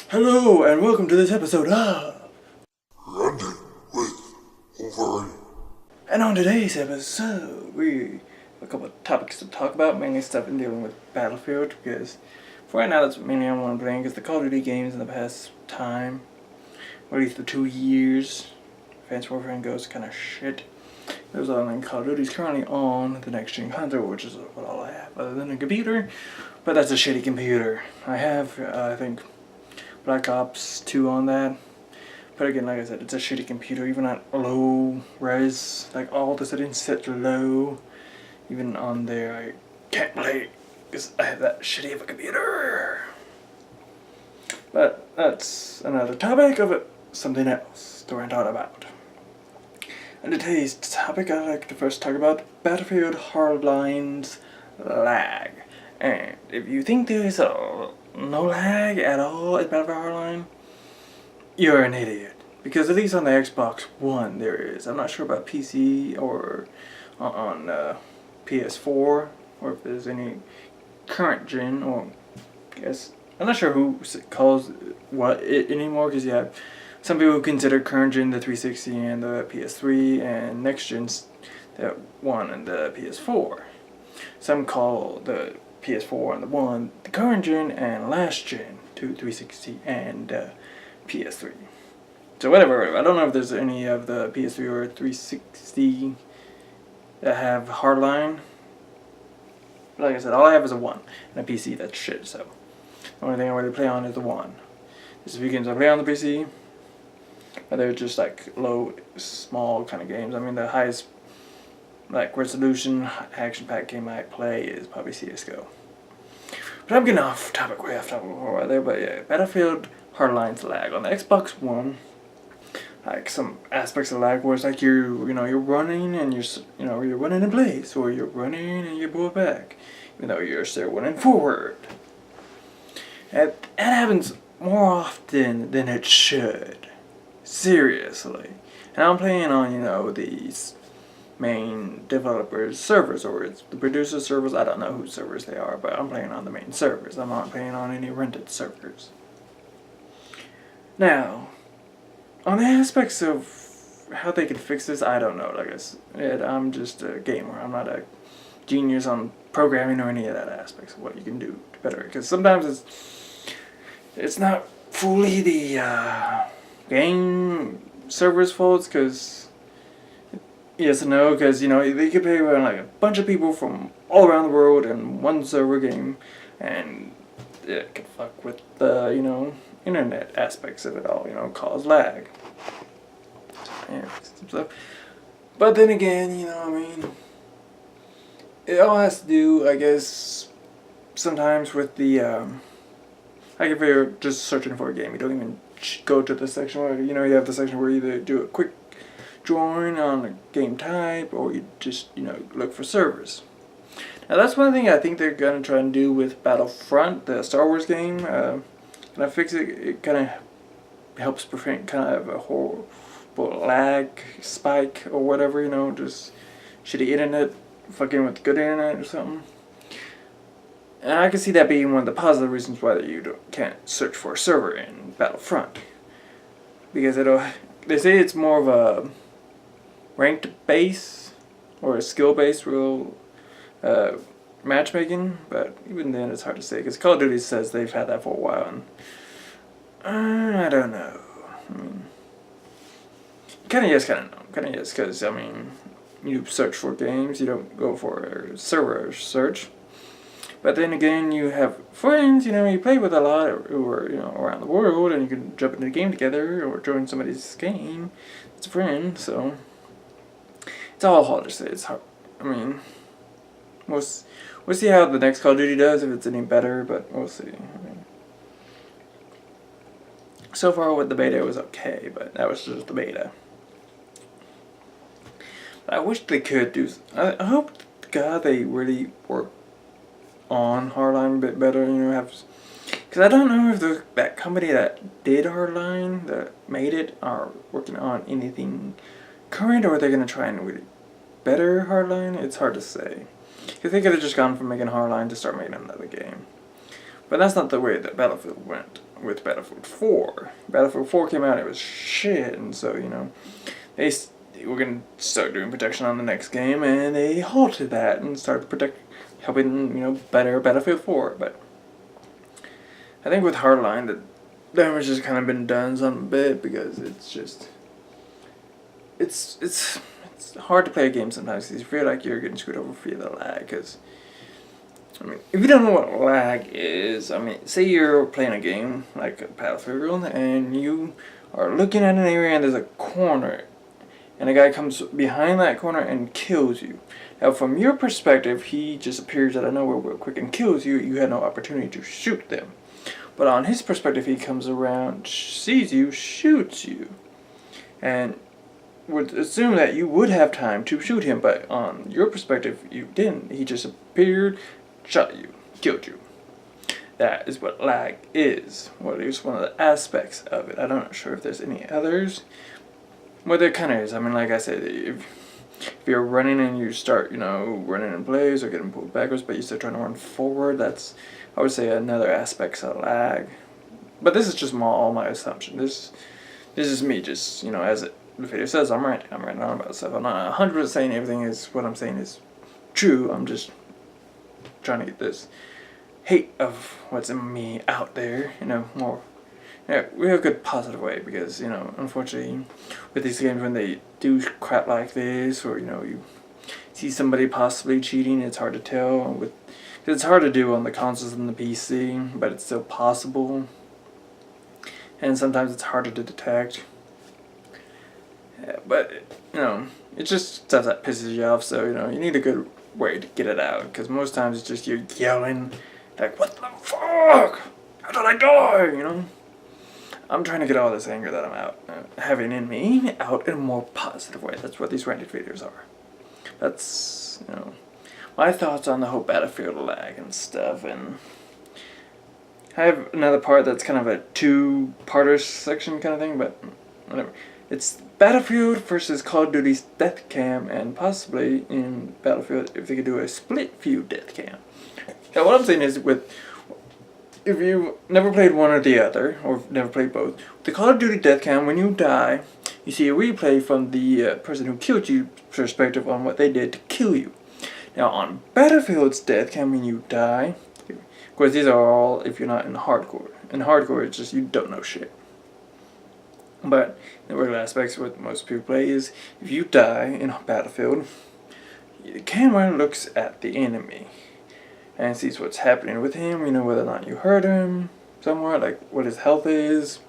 Hello and welcome to this episode of Ranting with Wolverine. And on today's episode we have a couple of topics to talk about, mainly stuff in dealing with Battlefield, because for right now that's mainly I'm one playing, because the Call of Duty games in the past time, or at least the 2 years, Advanced Warfare goes kind of shit. There's online Call of Duty's currently on the next gen console, which is what all I have other than a computer, but that's a shitty computer. I have, I think, Black Ops 2 on that. But again, like I said, it's a shitty computer, even at low res, like all the settings set to low. Even on there, I can't play because I have that shitty of a computer. But that's another topic of something else to rant on about. And today's topic, I'd like to first talk about Battlefield Hardline's lag. And if you think there's no lag at all at Battlefield Hardline, you're an idiot. Because at least on the Xbox One there is. I'm not sure about PC or on PS4, or if there's any current gen, or I guess I'm not sure who calls what it anymore, because you have some people who consider current gen the 360 and the PS3, and next gen's the one and the PS4. Some call the PS4 and the one the current gen, and last gen to 360 and PS3. So whatever, I don't know if there's any of the PS3 or 360 that have hardline. Like I said, all I have is a 1 and a PC that's shit, so the only thing I really play on is the 1. There's a few games I play on the PC, but they're just like low, small kind of games. I mean, the highest like resolution action-packed game I play is probably CSGO. But I'm getting off topic, way off topic right there. But yeah, Battlefield Hardline's lag on the Xbox One. Like some aspects of lag where it's like you're running and you're running in place, or you're running and you pull back, even though you're still running forward. And that happens more often than it should. Seriously. And I'm playing on these main developers servers, or it's the producer servers. I don't know whose servers they are, but I'm playing on the main servers. I'm not playing on any rented servers. Now, on the aspects of how they can fix this, I don't know. Like I said, I'm just a gamer. I'm not a genius on programming or any of that aspects of what you can do better. Because sometimes it's not fully the game server's faults, because yes and no, because they could play around like a bunch of people from all around the world in one server game, and it can fuck with the internet aspects of it all, cause lag. Yeah, but then again, it all has to do, I guess, sometimes with the like if you're just searching for a game, you don't even go to the section where you have the section where you either do a quick join on a game type, or you just look for servers. Now that's one thing I think they're gonna try and do with Battlefront, the Star Wars game. Kind of fix it. It kind of helps prevent kind of a horrible lag spike or whatever. Just shitty internet fucking with good internet or something. And I can see that being one of the positive reasons why you can't search for a server in Battlefront, because they say it's more of a ranked base or a skill based real matchmaking, but even then it's hard to say, because Call of Duty says they've had that for a while, and I don't know. I mean, kind of yes, kind of no. Kind of yes, because you search for games, you don't go for a server search. But then again, you have friends, you play with a lot who are, around the world, and you can jump into the game together or join somebody's game. It's a friend, so it's all hard to say. It's hard. We'll see how the next Call of Duty does, if it's any better, but we'll see. So far with the beta, it was okay, but that was just the beta. But I wish they could do. I hope to God they really work on Hardline a bit better. Because I don't know if that company that did Hardline, that made it, are working on anything current, or are they gonna try and really better Hardline? It's hard to say. Because they could have just gone from making Hardline to start making another game. But that's not the way that Battlefield went. with Battlefield 4. Battlefield 4 came out, it was shit, and so, they were going to start doing protection on the next game, and they halted that and started helping, better Battlefield 4, but I think with Hardline, the damage has kind of been done some bit, because it's just, it's hard to play a game sometimes, because you feel like you're getting screwed over for the lag, because, if you don't know what lag is, say you're playing a game, like Battlefield, and you are looking at an area and there's a corner, and a guy comes behind that corner and kills you. Now, from your perspective, he just appears out of nowhere real quick and kills you. You had no opportunity to shoot them. But on his perspective, he comes around, sees you, shoots you, and would assume that you would have time to shoot him. But on your perspective, you didn't. He just appeared, shot you, killed you. That is what lag is. Well, it's one of the aspects of it. I'm not sure if there's any others. Well, there kind of is. Like I said, if you're running and you start, running in place or getting pulled backwards, but you still trying to run forward, that's, I would say, another aspect of lag. But this is just all my assumption. This is me just, as the video says, I'm ranting on about stuff. I'm not 100% saying everything is what I'm saying is true. I'm just trying to get this hate of what's in me out there, more. Yeah, we have a good positive way, because, unfortunately, with these games, when they do crap like this, or, you see somebody possibly cheating, it's hard to tell. It's hard to do on the consoles and the PC, but it's still possible. And sometimes it's harder to detect. Yeah, but, it's just stuff that pisses you off, so, you need a good way to get it out, because most times it's just you're yelling, like, what the fuck? How did I die, I'm trying to get all this anger that I'm having in me out in a more positive way. That's what these ranted videos are. That's, my thoughts on the whole Battlefield lag and stuff. And I have another part that's kind of a two-parter section kind of thing, but whatever. It's Battlefield versus Call of Duty's death cam, and possibly in Battlefield if they could do a split view death cam. Now, what I'm saying is, if you've never played one or the other, or never played both, the Call of Duty death cam, when you die, you see a replay from the person who killed you perspective on what they did to kill you. Now, on Battlefield's death cam, when you die, of course, these are all if you're not in hardcore. In hardcore, it's just you don't know shit. But the regular aspects, what most people play is, if you die in Battlefield, the camera looks at the enemy and sees what's happening with him, whether or not you hurt him somewhere, like what his health is,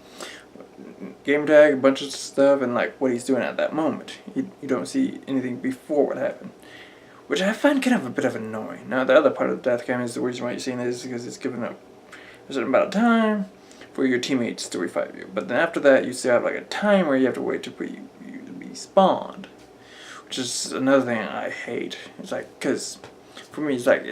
game tag, a bunch of stuff, and like what he's doing at that moment. You don't see anything before what happened, which I find kind of a bit of annoying. Now, the other part of the death cam is the reason why you're seeing this is because it's given a certain amount of time for your teammates to revive you. But then after that, you still have like a time where you have to wait for you to be spawned, which is another thing I hate. It's like, because for me, it's like,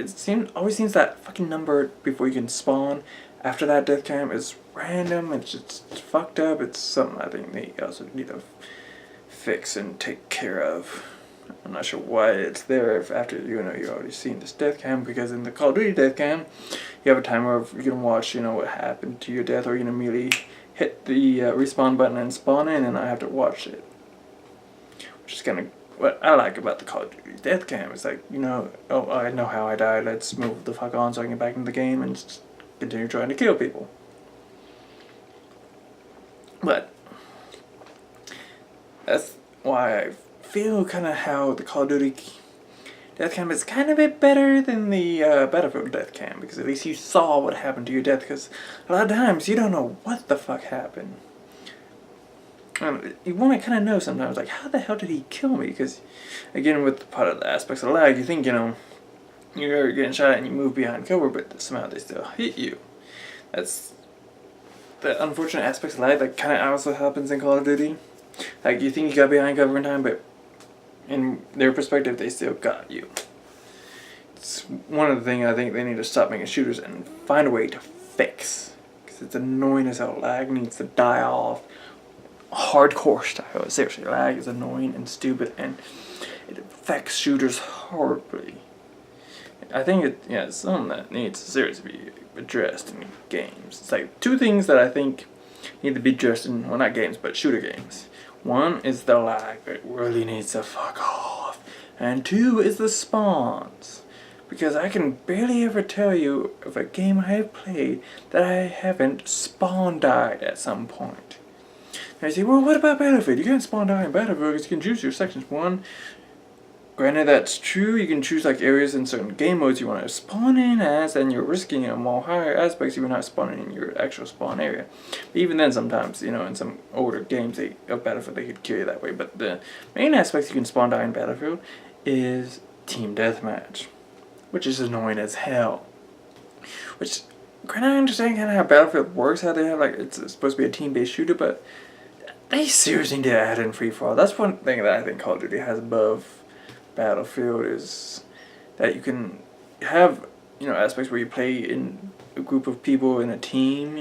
always seems that fucking number before you can spawn after that death cam is random. It's just fucked up. It's something I think they also need to fix and take care of. I'm not sure why it's there if after you've already seen this death cam, because in the Call of Duty death cam, you have a timer of you can watch what happened to your death, or you can immediately hit the respawn button and spawn in, and I have to watch it, which is kind of what I like about the Call of Duty death cam. It's like, oh, I know how I died, let's move the fuck on so I can get back into the game and just continue trying to kill people. But that's why I feel kind of how the Call of Duty death cam is kind of a bit better than the Battlefield death cam, because at least you saw what happened to your death, because a lot of times you don't know what the fuck happened. You want to kind of know sometimes, like, how the hell did he kill me? Because, again, with part of the aspects of lag, you think, you're getting shot at and you move behind cover, but somehow they still hit you. That's the unfortunate aspects of lag that kind of also happens in Call of Duty. Like, you think you got behind cover in time, but in their perspective, they still got you. It's one of the things I think they need to stop making shooters and find a way to fix. Because it's annoying as hell. Lag needs to die off. Hardcore style. Seriously, lag is annoying and stupid, and it affects shooters horribly. I think it's something that needs to seriously be addressed in games. It's like two things that I think need to be addressed in, well, not games, but shooter games. One is the lag. It really needs to fuck off. And two is the spawns. Because I can barely ever tell you of a game I have played that I haven't spawn died at some point. And I say, well, what about Battlefield? You can't spawn die in Battlefield because you can choose your sections. One, granted that's true, you can choose like areas in certain game modes you want to spawn in as, and you're risking more higher aspects if you're not spawning in your actual spawn area. But even then sometimes, in some older games of Battlefield they could kill you that way. But the main aspects you can spawn die in Battlefield is Team Deathmatch, which is annoying as hell. Which, granted, I understand kind of how Battlefield works, how they have it's supposed to be a team-based shooter, but they seriously need to add in free-for-all. That's one thing that I think Call of Duty has above Battlefield, is that you can have aspects where you play in a group of people in a team,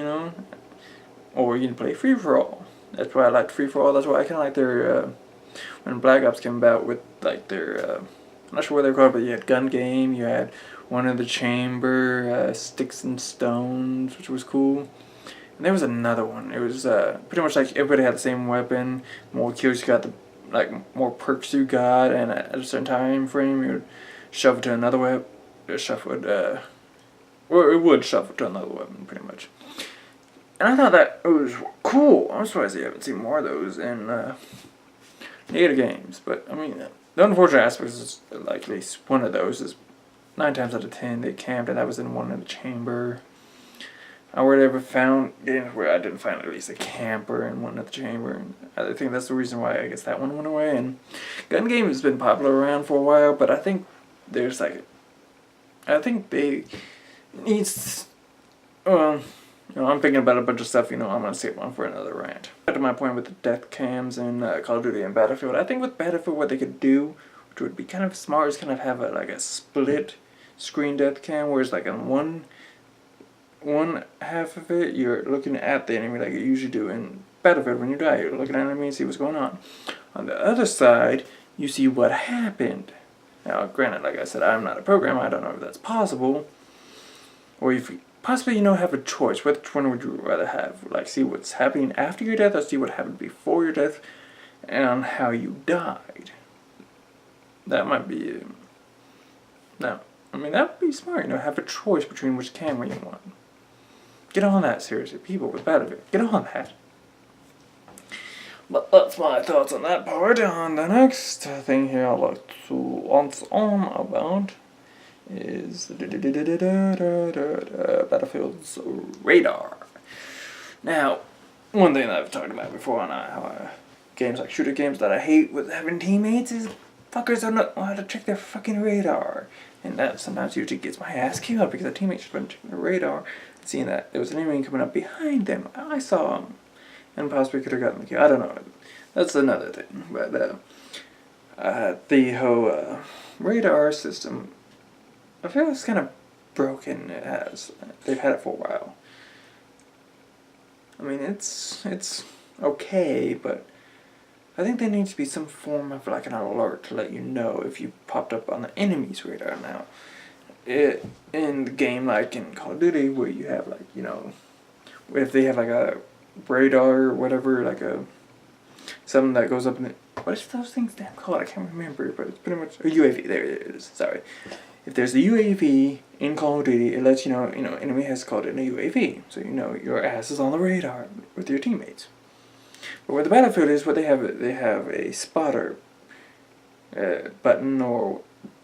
or you can play free-for-all. That's why I like free-for-all. That's why I kind of like their when Black Ops came about with their I'm not sure what they're called, but you had Gun Game, you had One in the Chamber, Sticks and Stones, which was cool. And there was another one. It was pretty much like everybody had the same weapon. More kills you got, more perks you got, and at a certain time frame, you would shuffle to another weapon. Or it would shuffle to another weapon, pretty much. And I thought that it was cool. I'm surprised you haven't seen more of those in later games. But I mean, the unfortunate aspect is at least one of those is 9 times out of 10 they camped, and that was in One in the Chamber. I would ever found games where I didn't find at least a camper in One in the Chamber, and I think that's the reason why I guess that one went away. And Gun Game has been popular around for a while, but I think there's they needs I'm thinking about a bunch of stuff, I'm gonna save one for another rant. Back to my point with the death cams in Call of Duty and Battlefield, I think with Battlefield what they could do, which would be kind of smart, is kind of have a split screen death cam, where it's on one half of it you're looking at the enemy like you usually do in Battlefield. When you die, you're looking at the enemy and see what's going on. On the other side, you see what happened. Now, granted, like I said, I'm not a programmer, I don't know if that's possible. Or if you possibly, have a choice. Which one would you rather have? See what's happening after your death, or see what happened before your death, and how you died? That might be... that would be smart, have a choice between which camera you want. Get on that, seriously. People with Battlefield, get on that. But that's my thoughts on that part. And the next thing here I'd like to answer on about is Battlefield's radar. Now, one thing that I've talked about before on how games like shooter games that I hate with having teammates is fuckers don't know how to check their fucking radar. And that sometimes usually gets my ass killed because the teammates should have been checking their radar and seeing that there was an enemy coming up behind them. I saw him and possibly could have gotten the kill. I don't know. That's another thing. But the whole radar system, I feel it's kind of broken. They've had it for a while. It's okay, but I think there needs to be some form of an alert to let you know if you popped up on the enemy's radar. Now, in the game like in Call of Duty, where you have if they have a radar or whatever, something that goes up in the, what is those things damn called? I can't remember, but it's pretty much a UAV. There it is. Sorry. If there's a UAV in Call of Duty, it lets you know, enemy has called in a UAV. So your ass is on the radar with your teammates. But where the Battlefield is, what they have a spotter button, or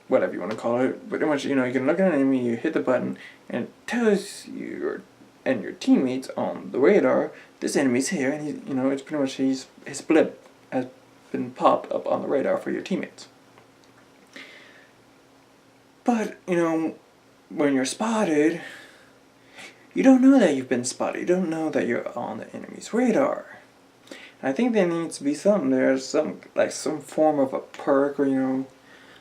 whatever you want to call it. But pretty much, you can look at an enemy, you hit the button, and it tells you and your teammates on the radar, this enemy's here, and it's pretty much his blip has been popped up on the radar for your teammates. But, when you're spotted, you don't know that you've been spotted. You don't know that you're on the enemy's radar. And I think there needs to be something. There's some form of a perk, or,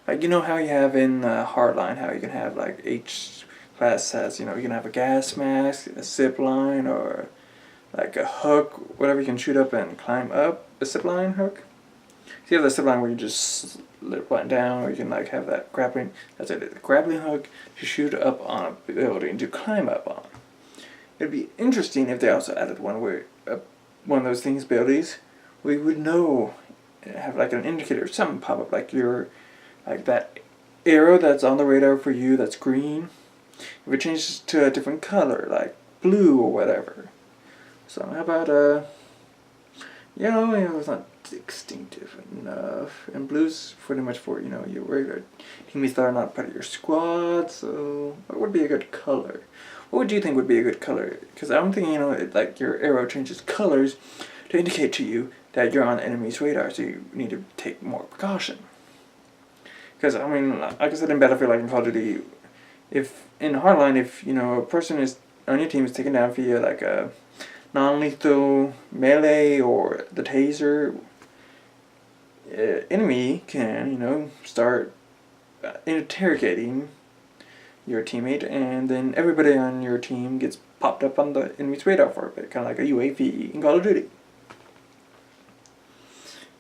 how you have in Hardline, how you can have, each class has, you can have a gas mask, a zip line, or, a hook, whatever you can shoot up and climb up, a zip line hook. So you have the zip line where you just let it button down, or you can like have that grappling. That's it. The grappling hook to shoot up on a building to climb up on. It'd be interesting if they also added one where one of those things abilities, we would know, have like an indicator, something pop up like that arrow that's on the radar for you that's green. If it changes to a different color, like blue or whatever. So how about it's not distinctive enough. And blue's pretty much for, your regular teammates that are not part of your squad, so what would be a good color? What would you think would be a good color? Because I'm thinking, like your arrow changes colors to indicate to you that you're on the enemy's radar, so you need to take more precaution. Because, like I said in Battlefield, like in Call of Duty, if in Hardline, if, a person is on your team is taken down via like a non-lethal melee or the taser, enemy can, start interrogating your teammate, and then everybody on your team gets popped up on the enemy's radar for a bit, kind of like a UAV in Call of Duty.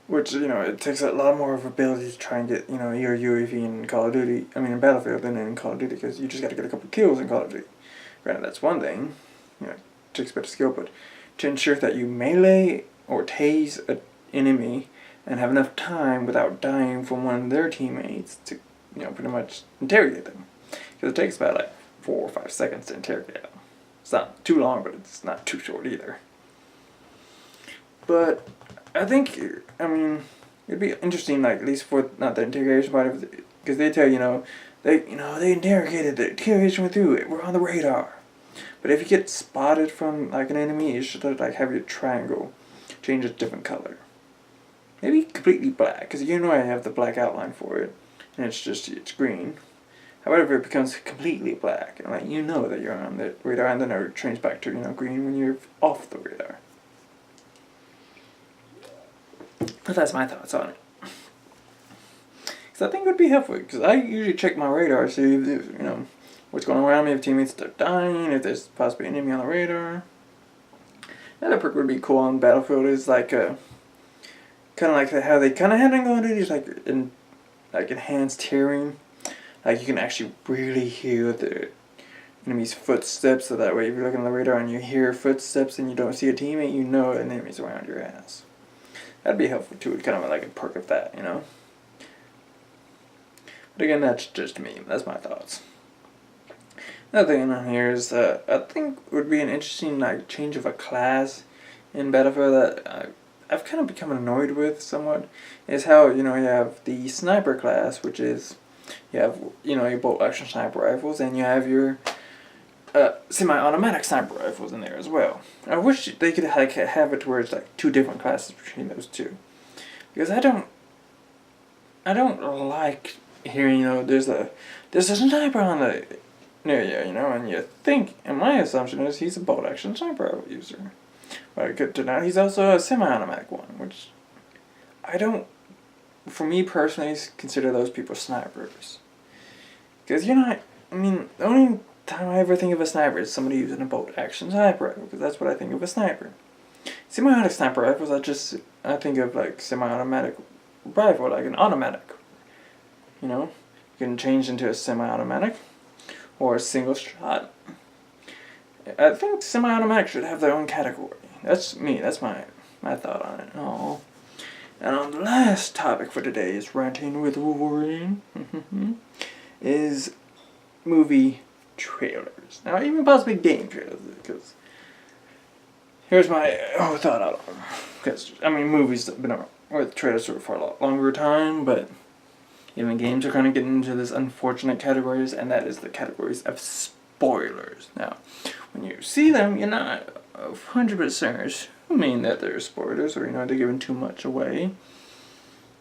Which, it takes a lot more of ability to try and get, your UAV in Call of Duty, in Battlefield than in Call of Duty, because you just got to get a couple kills in Call of Duty. Granted, that's one thing, it takes better skill, but to ensure that you melee or tase an enemy and have enough time without dying from one of their teammates to, pretty much interrogate them. Because it takes about like 4 or 5 seconds to interrogate them. It's not too long, but it's not too short either. But I think, it'd be interesting, like, at least for not the interrogation part of it, because they tell they interrogated, the interrogation went through it, we're on the radar. But if you get spotted from like an enemy, you should like have your triangle change a different color. Maybe completely black, because I have the black outline for it, and it's green. However, it becomes completely black, and that you're on the radar, and then it changes back to green when you're off the radar. But that's my thoughts on it. Because I think it would be helpful, because I usually check my radar, see if, what's going on around me, if teammates are dying, if there's possibly an enemy on the radar. Another perk would be cool on Battlefield is like kind of like how they kind of had in Call of Duty, like enhanced hearing. Like you can actually really hear the enemy's footsteps, so that way if you're looking on the radar and you hear footsteps and you don't see a teammate, you know an enemy's around your ass. That'd be helpful too, kind of like a perk of that, But again, that's just me. That's my thoughts. Another thing on here is I think would be an interesting change of a class in Battlefield that I've kind of become annoyed with somewhat, is how you have the sniper class, which is you have your bolt action sniper rifles, and you have your semi-automatic sniper rifles in there as well. I wish they could have it to where it's like 2 different classes between those two, because I don't like hearing there's a sniper on the near you, and you think, and my assumption is he's a bolt action sniper rifle user. But good to know he's also a semi-automatic one, which I don't, for me personally, consider those people snipers. Because the only time I ever think of a sniper is somebody using a bolt action sniper rifle, because that's what I think of a sniper. Semi-automatic sniper rifles, I think of like semi-automatic rifle, like an automatic. You can change into a semi-automatic or a single shot. I think semi-automatic should have their own category. That's me. That's my thought on it. Oh. And on the last topic for today is Ranting with Wolverine. Is movie trailers. Now, even possibly game trailers, because here's my thought on them. Because, movies have been with trailers for a lot longer time, but even games are kind of getting into this unfortunate categories, and that is the categories of spoilers. Now, when you see them, you're not 100% assuming that they're spoilers, or they're giving too much away,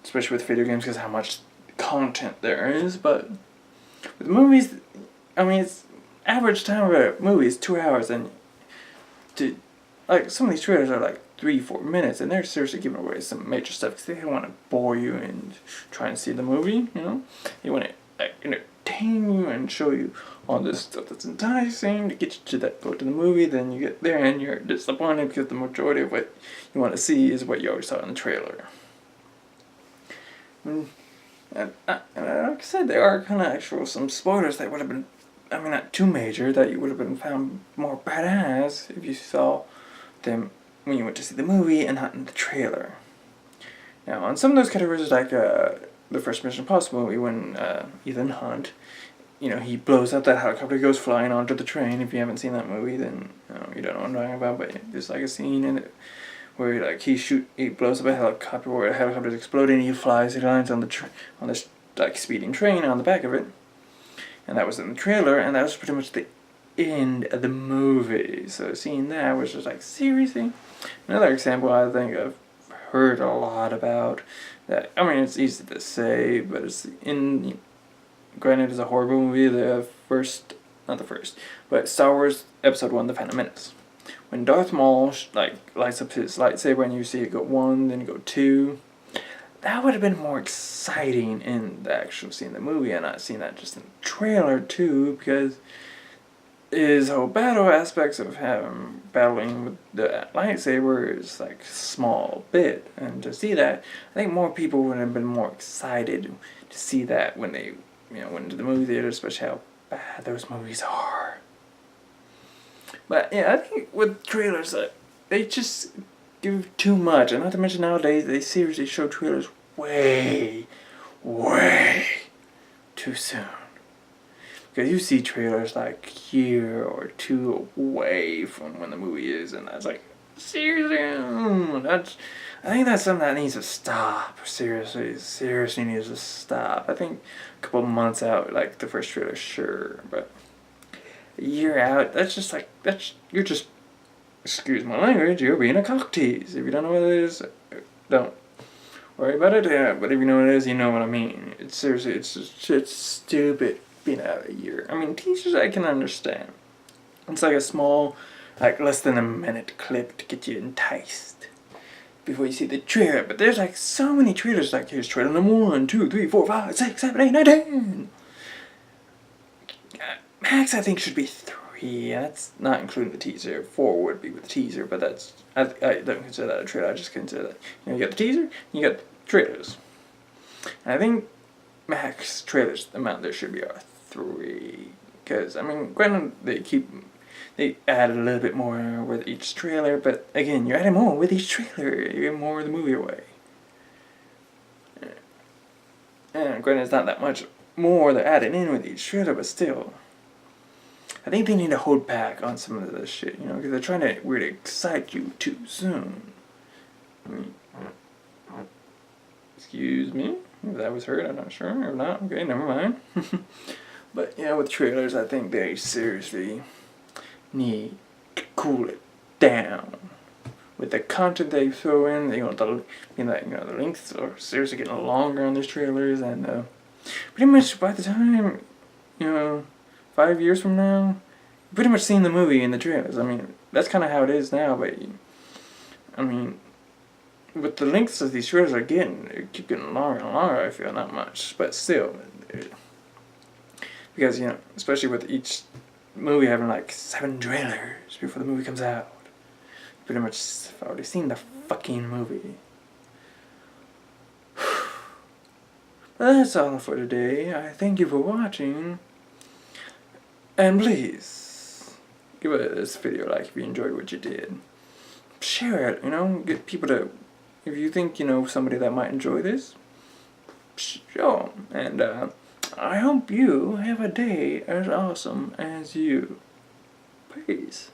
especially with video games, because how much content there is. But with movies, it's average time of a movie is 2 hours, and some of these trailers are like 3-4 minutes, and they're seriously giving away some major stuff because they don't want to bore you and try and see the movie. They want to entertain you and show you all this stuff that's enticing to get you to go to the movie. Then you get there and you're disappointed because the majority of what you want to see is what you already saw in the trailer. And like I said, there are kind of actual some spoilers that would have been, I mean, not too major, that you would have been found more badass if you saw them when you went to see the movie and not in the trailer. Now, on some of those categories, like the first Mission Impossible movie, when Ethan Hunt, he blows up that helicopter, goes flying onto the train. If you haven't seen that movie, then you don't know what I'm talking about. But there's like a scene in it where he blows up a helicopter, where a helicopter is exploding. He flies, he lands on on this like speeding train on the back of it, and that was in the trailer, and that was pretty much the end of the movie. So seeing that was just like, seriously. Another example I think I've heard a lot about that. I mean, it's easy to say, but it's granted, it's a horror movie. Not the first, but Star Wars Episode 1: The Phantom Menace. When Darth Maul lights up his lightsaber and you see it go 1, then go 2, that would have been more exciting in the actual scene in the movie, and not seeing that just in the trailer too, because his whole battle aspects of him battling with the lightsaber is like a small bit, and to see that, I think more people would have been more excited to see that when they went into the movie theater, especially how bad those movies are. But yeah, I think with trailers, they just give too much, and not to mention nowadays they seriously show trailers way too soon. Because you see trailers like a year or two away from when the movie is, and that's like, seriously, I think that's something that needs to stop. Seriously needs to stop. I think a couple months out, like the first trailer, sure, but a year out, you're just, excuse my language, you're being a cock tease. If you don't know what it is, don't worry about it. Yeah, but if you know what it is, you know what I mean. It's stupid being out a year. I mean, teasers I can understand. It's like a small, like less than a minute clip to get you enticed before you see the trailer. But there's like so many trailers, like here's trailer number 1, 2, 3, 4, 5, 6, 7, 8, 9, 10. Max, I think, should be 3. That's not including the teaser. 4 would be with the teaser, but I don't consider that a trailer. I just consider that you got the teaser, you got the trailers. And I think max trailers amount there should be are 3, because I mean, granted they add a little bit more with each trailer, but again, you're adding more with each trailer. You get more of the movie away. And granted, it's not that much more they're adding in with each trailer, but still, I think they need to hold back on some of this shit, because they're trying to really excite you too soon. I mean, excuse me, if that was heard, I'm not sure. If not, okay, never mind. But yeah, with trailers, I think they seriously need to cool it down. With the content they throw in, the lengths are seriously getting longer on these trailers, and pretty much by the time, 5 years from now, you've pretty much seen the movie in the trailers. I mean, that's kind of how it is now, but I mean, with the lengths of these trailers they keep getting longer and longer, I feel, not much, but still. Because, especially with each movie having like 7 trailers before the movie comes out. Pretty much I've already seen the fucking movie. But that's all for today. I thank you for watching. And please, give this video a like if you enjoyed what you did. Share it, get people to, if you think, somebody that might enjoy this, show them. And I hope you have a day as awesome as you. Peace.